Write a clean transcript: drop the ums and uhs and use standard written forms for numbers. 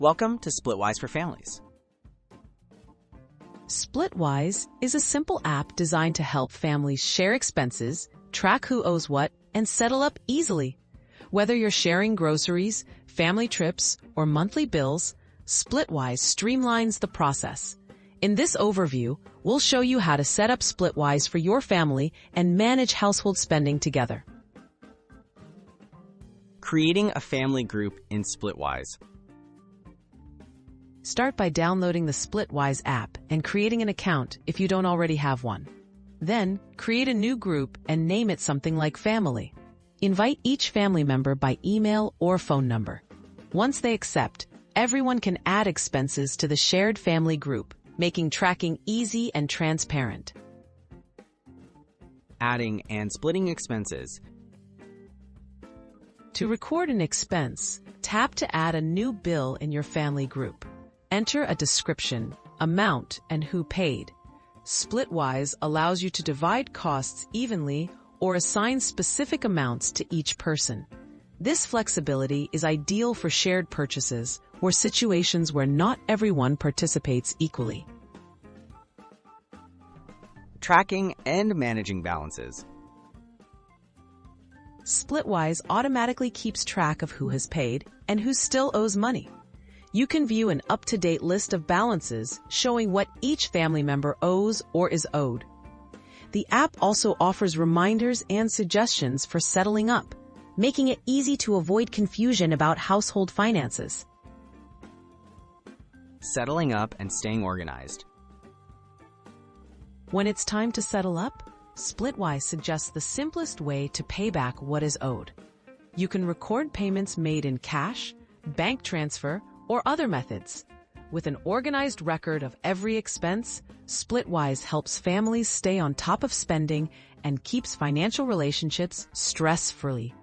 Welcome to Splitwise for Families. Splitwise is a simple app designed to help families share expenses, track who owes what, and settle up easily. Whether you're sharing groceries, family trips, or monthly bills, Splitwise streamlines the process. In this overview, we'll show you how to set up Splitwise for your family and manage household spending together. Creating a family group in Splitwise. Start by downloading the Splitwise app and creating an account if you don't already have one. Then, create a new group and name it something like Family. Invite each family member by email or phone number. Once they accept, everyone can add expenses to the shared family group, making tracking easy and transparent. Adding and splitting expenses. To record an expense, tap to add a new bill in your family group. Enter a description, amount, and who paid. Splitwise allows you to divide costs evenly or assign specific amounts to each person. This flexibility is ideal for shared purchases or situations where not everyone participates equally. Tracking and managing balances. Splitwise automatically keeps track of who has paid and who still owes money. You can view an up-to-date list of balances showing what each family member owes or is owed. The app also offers reminders and suggestions for settling up, making it easy to avoid confusion about household finances. Settling up and staying organized. When it's time to settle up, Splitwise suggests the simplest way to pay back what is owed. You can record payments made in cash, bank transfer, or other methods. With an organized record of every expense, Splitwise helps families stay on top of spending and keeps financial relationships stress-free.